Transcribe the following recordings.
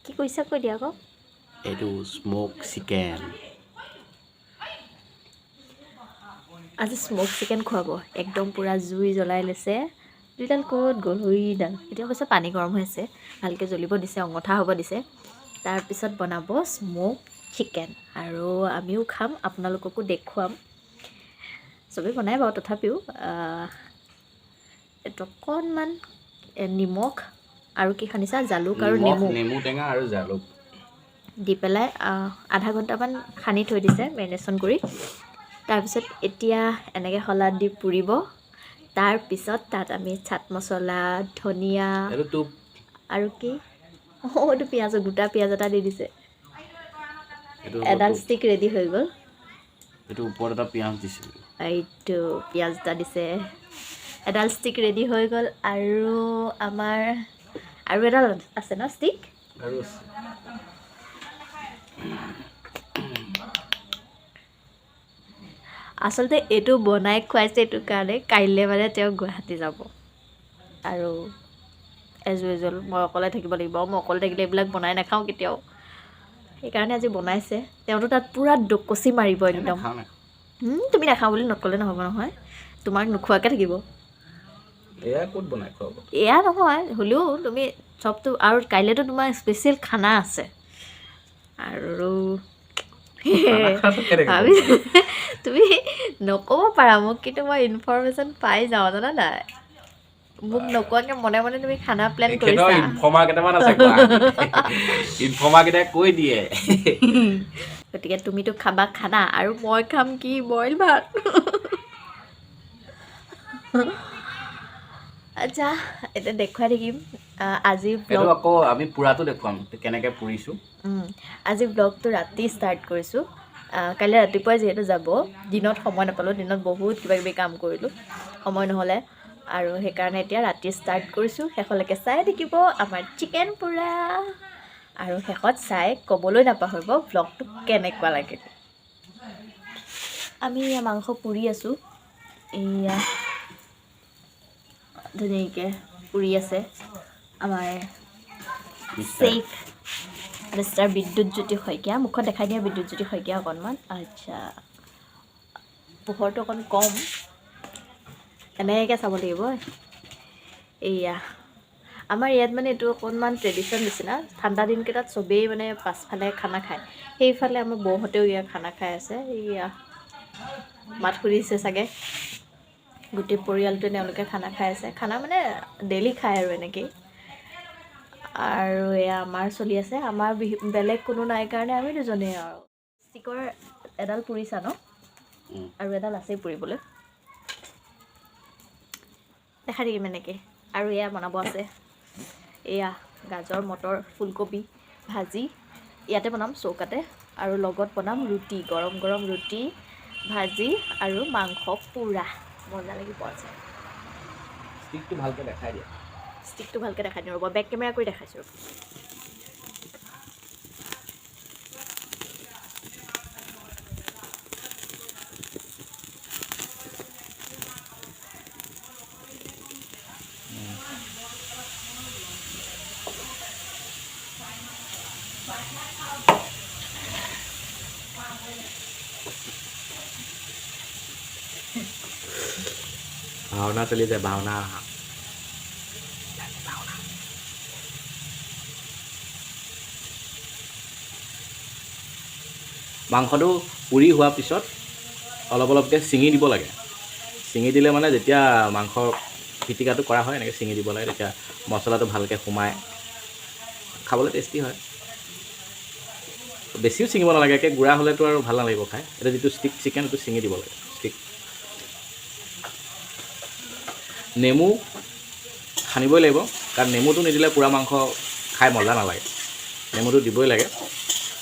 কি কৈছা কৈ দিয়া আকৌ এইটো স্মোক চিকেন আজি স্মোক চিকেন খুৱাব একদম পূৰা জুই জ্বলাই লৈছে দুইডাল ক'ত গ'ল দুইডাল এতিয়া কৈছে পানী গৰম হৈ আছে ভালকৈ জ্বলিব দিছে অঙঠা হ'ব দিছে তাৰপিছত বনাব স্মোক চিকেন আৰু আমিও খাম আপোনালোককো দেখুৱাম চবেই বনাই বাৰু তথাপিও এইটো অকণমান নিমখ আৰু কি সানিছা জালুক আৰু নেমু টেঙা আৰু জালুক দি পেলাই আধা ঘণ্টামান সানি থৈ দিছে মেৰিনেশ্যন কৰি তাৰপিছত এতিয়া এনেকৈ শলাত দি পুৰিব তাৰপিছত তাত আমি চাট মছলা ধনিয়া আৰু কি এইটো পিঁয়াজ গোটা পিঁয়াজ এটা দি দিছে এডাল ষ্টিক ৰেডি হৈ গ'ল এইটো ওপৰত এটা পিঁয়াজ দিছে এইটো পিঁয়াজ এটা দিছে এডাল ষ্টিক ৰেডি হৈ গ'ল আৰু আমাৰ আৰু এডাল আছে ন ষ্টিক আৰু আচলতে এইটো বনাই খুৱাইছে এইটো কাৰণে কাইলৈ মানে তেওঁ গুৱাহাটী যাব আৰু এজ ইউজুৱেল মই অকলে থাকিব লাগিব মই অকলে থাকিলে এইবিলাক বনাই নাখাওঁ কেতিয়াও সেইকাৰণে আজি বনাইছে তেওঁতো তাত পূৰা ডকচি মাৰিব একদম তুমি নাখাওঁ বুলি নক'লে নহ'ব নহয় তোমাক নোখোৱাকৈ থাকিব এয়া ক'ত বনাই খুৱাব এয়া নহয় হ'লেও তুমি চবটো আৰু কাইলৈতো তোমাৰ স্পেচিয়েল খানা আছে আৰু ভাবি তুমি নক'ব পাৰা মোক কিন্তু মই ইনফৰমেশ্যন পাই যাওঁ জানা নাই মোক নোকোৱাকৈ মনে মনে তুমি খানা প্লেন কৰিছা ইনফৰ্মাৰ কেইটামান আছে ইনফৰ্মাৰ কেইটাই কৈ দিয়ে গতিকে তুমিতো খাবা খানা আৰু মই খাম কি বইল ভাত আচ্ছা এতিয়া দেখুৱাই থাকিম আজি ব্লগ আকৌ আমি পুৰাটো দেখুৱাম কেনেকৈ পুৰিছোঁ আজি ব্লগটো ৰাতি ষ্টাৰ্ট কৰিছোঁ কাইলৈ ৰাতিপুৱাই যিহেতু যাব দিনত সময় নাপালোঁ দিনত বহুত কিবাকিবি কাম কৰিলোঁ সময় নহ'লে আৰু সেইকাৰণে এতিয়া ৰাতি ষ্টাৰ্ট কৰিছোঁ শেষলৈকে চাই থাকিব আমাৰ চিকেন পুৰা আৰু শেষত চাই ক'বলৈ নাপাহৰিব ব্লগটো কেনেকুৱা লাগে আমি মাংস পুৰি আছোঁ এয়া ধুনীয়াকৈ পুৰি আছে আমাৰ চেফ মিষ্টাৰ বিদ্যুৎজ্যোতি শইকীয়া মুখত দেখাই দিয়া বিদ্যুৎজ্যোতি শইকীয়া অকণমান আচ্ছা পোহৰটো অকণ কম এনেকৈ চাব লাগিব এয়া আমাৰ ইয়াত মানে এইটো অকণমান ট্ৰেডিশ্যন নিচিনা ঠাণ্ডা দিনকেইটাত চবেই মানে পাছফালে খানা খায় সেইফালে আমাৰ বৌহঁতেও ইয়াত খানা খাই আছে এয়া মাত শুনিছে চাগে গোটেই পৰিয়ালটোৱে তেওঁলোকে খানা খাই আছে খানা মানে ডেইলি খায় আৰু এনেকেই আৰু এয়া আমাৰ চলি আছে আমাৰ বেলেগ কোনো নাই কাৰণে আমি দুজনেই আৰু ষ্টিকৰ এডাল পুৰিছা ন আৰু এডাল আছেই পুৰিবলৈ দেখাই থাকিম এনেকৈ আৰু এয়া বনাব আছে এয়া গাজৰ মটৰ ফুলকবি ভাজি ইয়াতে বনাম চৌকাতে আৰু লগত বনাম ৰুটি গৰম গৰম ৰুটি ভাজি আৰু মাংস পুৰা মজা লাগিব আছে ষ্টিকটো ভালকৈ দেখাই দিয়া ষ্টিকটো ভালকৈ দেখাই দিওঁ ৰ'ব বেক কেমেৰা কৰি দেখাইছোঁ ভাওনা চলিছে ভাওনা মাংসটো পুৰি হোৱাৰ পিছত অলপ অলপকৈ ছিঙি দিব লাগে ছিঙি দিলে মানে যেতিয়া মাংস পিটিকাটো কৰা হয় এনেকৈ ছিঙি দিব লাগে তেতিয়া মছলাটো ভালকৈ সোমাই খাবলৈ টেষ্টি হয় বেছিও ছিঙিব নালাগে একে গুড়া হ'লেতো আৰু ভাল নালাগিব খাই এতিয়া যিটো ষ্টিক চিকেন সেইটো ছিঙি দিব লাগে ষ্টিক নেমু সানিবই লাগিব কাৰণ নেমুটো নিদিলে পুৰা মাংস খাই মজা নালাগে নেমুটো দিবই লাগে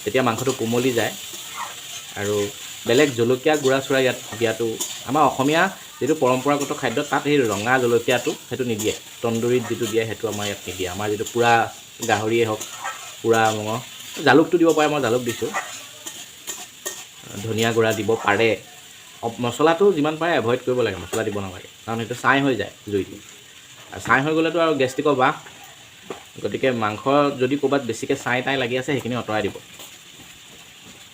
তেতিয়া মাংসটো কোমলি যায় আৰু বেলেগ জলকীয়া গুড়া চুৰা ইয়াত দিয়াটো আমাৰ অসমীয়া যিটো পৰম্পৰাগত খাদ্য তাত সেই ৰঙা জলকীয়াটো সেইটো নিদিয়ে তন্দুৰীত যিটো দিয়ে সেইটো আমাৰ ইয়াত নিদিয়ে আমাৰ যিটো পুৰা গাহৰিয়ে হওক পুৰা মঙহ জালুকটো দিব পাৰে মই জালুক দিছোঁ ধনিয়া গুড়া দিব পাৰে মছলাটো যিমান পাৰে এভইড কৰিব লাগে মছলা দিব নালাগে কাৰণ সেইটো ছাই হৈ যায় জুইটো আৰু ছাই হৈ গ'লেতো আৰু গেষ্ট্ৰিকৰ বাহ গতিকে মাংস যদি ক'ৰবাত বেছিকৈ ছাই তাই লাগি আছে সেইখিনি আঁতৰাই দিব।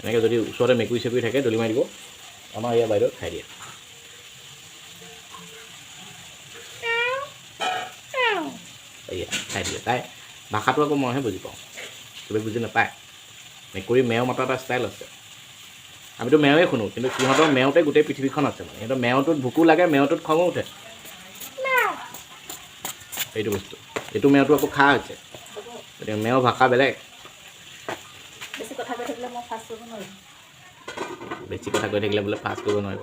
এনেকৈ যদি ওচৰতে মেকুৰী চেকুৰী থাকে দলি মাৰি দিব। আমাৰ ইয়াৰ বাইদেউ খাই দিয়ে। এয়া খাই দিয়ে। তাই ভাষাটো আকৌ মইহে বুজি পাওঁ, চবেই বুজি নাপায়। মেকুৰী মেও মতা এটা ষ্টাইল আছে। আমিতো মেওৱে শুনো, কিন্তু সিহঁতৰ মেওতে গোটেই পৃথিৱীখন আছে। মানে সিহঁতৰ মেওটোত ভোকো লাগে, মেওটোত খঙো উঠে। এইটো বস্তু এইটো মেওটো আকৌ খা হৈছে। গতিকে মেও ভাষা বেলেগ। বেছি কথা কৈ থাকিলে মই ফাষ্ট কৰিব নোৱাৰিম। বেছি কথা কৈ থাকিলে বোলে ফাষ্ট কৰিব নোৱাৰিব।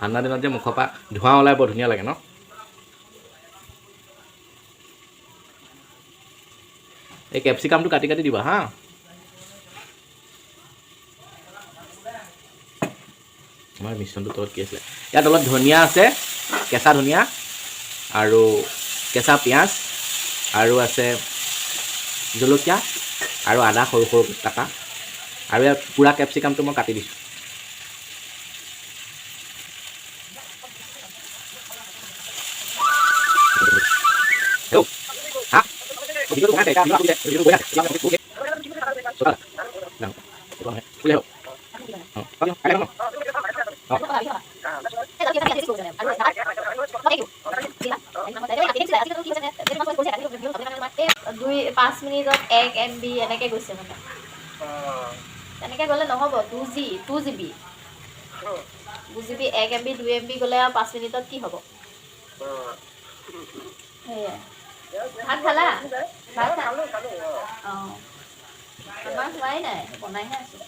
ঠাণ্ডা দিনত যে মুখৰ পৰা ধোঁৱা ওলাই বৰ ধুনীয়া লাগে ন? এই কেপচিকামটো কাটি কাটি দিবা হা। আমাৰ মিশ্ৰণটো তলত কি আছিলে? ইয়াত অলপ ধনিয়া আছে, কেঁচা ধনিয়া আৰু কেঁচা পিঁয়াজ আৰু আছে জলকীয়া আৰু আদা সৰু সৰু কাটা আৰু ইয়াত পূৰা কেপচিকামটো মই কাটি দিছোঁ। দুই 5 মিনিটত 1 MB এনেকৈ গৈছে মানে। তেনেকৈ গ'লে নহ'ব। 2GB 1 MB 2 MB গ'লে আৰু 5 মিনিটত কি হ'ব? সেয়াই। ভাত খালা? ভাত খালোঁ। অঁ, আমাৰ হোৱাই নাই, বনাইহে আছোঁ।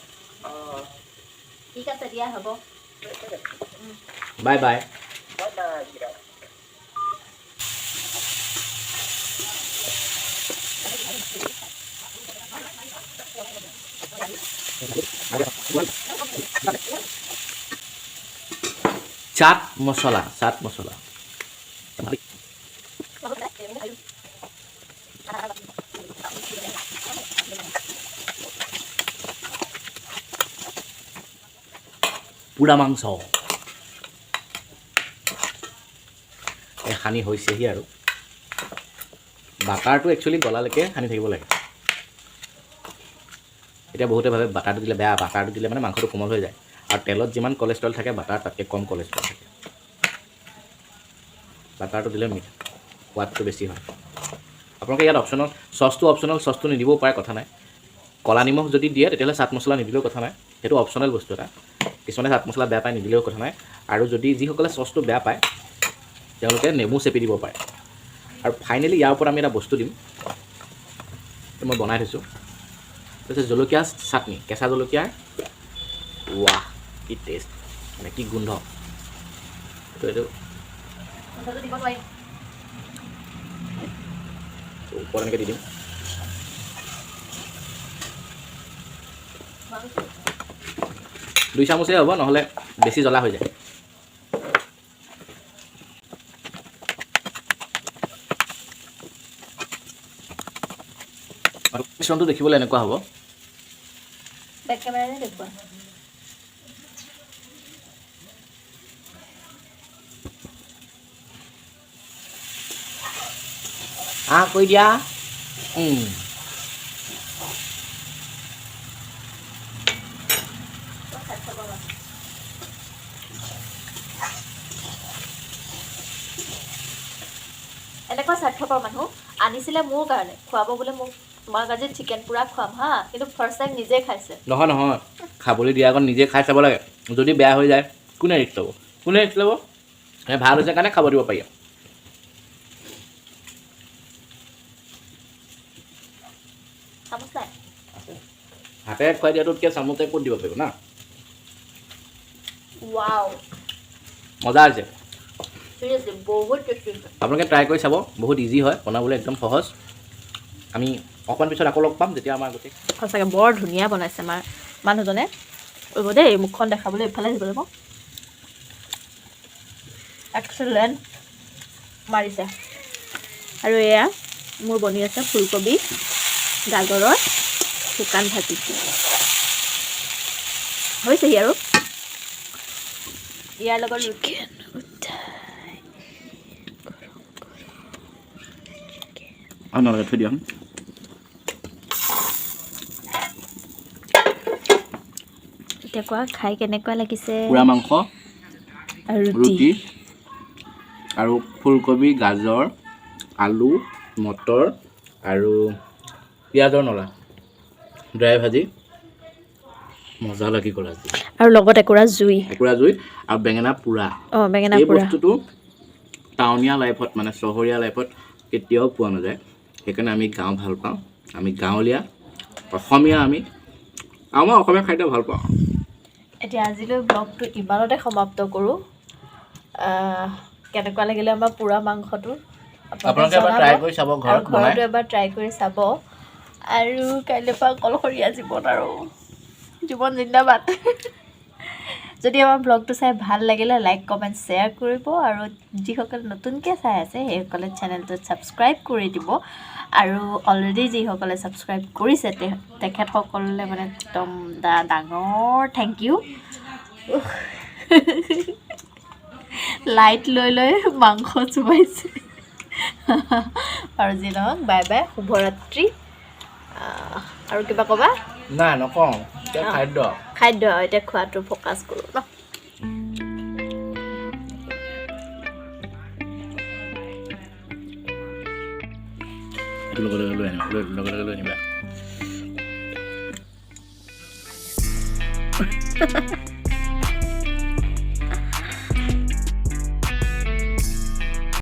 ঠিক আছে দিয়া, হ'ব। Bye bye. চাট মছলা পোৰা মাংস এই সানি হৈছেহি আৰু বাটাৰটো একচুৱেলি গলালৈকে সানি থাকিব লাগে। এতিয়া বহুতে ভাবে বাটাৰটো দিলে বেয়া, বাটাৰটো দিলে মানে মাংসটো কোমল হৈ যায়। আৰু তেলত যিমান কলেষ্ট্ৰল থাকে বাটাৰ তাতকৈ কম কলেষ্ট্ৰল থাকে। বাটাৰটো দিলে সোৱাদটো বেছি হয়। আপোনালোকে ইয়াত অপশ্যনেল চচটো নিদিবও পাৰে, কথা নাই। ক'লা নিমখ যদি দিয়ে তেতিয়াহ'লে চাট মছলা নিদিলেও কথা নাই, সেইটো অপশ্যনেল বস্তু এটা। কিছুমানে চাট মছলা বেয়া পায়, নিদিলেও কথা নাই। আৰু যদি যিসকলে চচটো বেয়া পায় তেওঁলোকে নেমু চেপি দিব পাৰে। আৰু ফাইনেলি ইয়াৰ ওপৰত আমি এটা বস্তু দিম, মই বনাই থৈছোঁ। তাৰপিছত জলকীয়া চাটনি, কেঁচা জলকীয়াৰ ৱাহ কি টেষ্ট, মানে কি গোন্ধ। এইটো ওপৰত এনেকৈ দি দিম। দুই চামুচেই হ'ব, নহ'লে বেছি জ্বলা হৈ যায়। মিশ্ৰণটো দেখিবলৈ এনেকুৱা হ'ব। বেক কেমেৰাৰে দেখুৱা। কৈ দিয়া। এনেকুৱা স্বাৰ্থপৰ মানুহ আনিছিলে মোৰ কাৰণে, খুৱাব বোলে মোক, তোমাক আজি চিকেন পুৰা খুৱাম হা, কিন্তু ফাৰ্ষ্ট টাইম নিজে খাইছে। নহয়, খাবলৈ দিয়া আগত নিজে খাই চাব লাগে। যদি বেয়া হৈ যায় কোনে ৰিস্ক ল'ব? ভাল হৈছে কাৰণে খাব দিব পাৰি। চামুচ নাই? হাতেৰে খুৱাই দিয়াটোতকৈ চামুচে ক'ত দিব পাৰিব না। ৱাও, মজা হৈছে। চিৰিয়াছলি বহুত টেষ্টি হৈছে। আপোনালোকে ট্ৰাই কৰি চাব, বহুত ইজি হয় বনাবলৈ, একদম সহজ। আমি অকণমান পিছত আকৌ লগ পাম, যেতিয়া আমাৰ গোটেই সঁচাকৈ বৰ ধুনীয়া বনাইছে আমাৰ মানুহজনে। ৰ'ব দেই, মুখখন দেখাবলৈ এইফালে আহিব লাগিব। এক্সেলেণ্ট মাৰিছে। আৰু এয়া মোৰ বনি আছে ফুলকবি গাজৰৰ শুকান ভাজি হৈছেহি আৰু ইয়াৰ লগত ৰুটি নালাগে থৈ দিয়া এতিয়া কোৱা খাই কেনেকুৱা লাগিছে পুৰা মাংস আৰু ৰুটি আৰু ফুলকবি গাজৰ আলু মটৰ আৰু পিঁয়াজৰ নলা ড্ৰাই ভাজি মজা লাগি গ'ল আজি আৰু লগত একুৰা জুই আৰু বেঙেনা পোৰা বেঙেনা এই পোৰা বস্তুটো টাউনীয়া লাইফত মানে চহৰীয়া লাইফত কেতিয়াও পোৱা নাযায় সেইকাৰণে আমি গাঁও ভাল পাওঁ আমি গাঁৱলীয়া অসমীয়া আমাৰ অসমীয়া খাদ্য ভাল পাওঁ এতিয়া আজিলৈ ব্লগটো ইমানতে সমাপ্ত কৰোঁ কেনেকুৱা লাগিলে আমাৰ পোৰা মাংসটো আপোনালোকে এবাৰ ট্ৰাই কৰি চাব ঘৰত বনাই ঘৰতো এবাৰ ট্ৰাই কৰি চাব আৰু কাইলৈৰ পৰা অকলশৰীয়া জীৱন আৰু জীৱন জিন্দাবাদ যদি আমাৰ ব্লগটো চাই ভাল লাগিলে লাইক কমেণ্ট শ্বেয়াৰ কৰিব আৰু যিসকলে নতুনকৈ চাই আছে সেইসকলে চেনেলটোত ছাবস্ক্ৰাইব কৰি দিব আৰু অলৰেডি যিসকলে ছাবস্ক্ৰাইব কৰিছে তেখেতসকললৈ মানে একদম ডাঙৰ থেংক ইউ লাইট লৈ লৈ মাংস চুবাইছে আৰু যি নহওক বাই বাই শুভৰাত্ৰি আৰু কিবা ক'বা নাই নকওঁ খাদ্য এতিয়া খোৱাটো ফ'কাছ কৰোঁ ন লগে লৈ আনিবা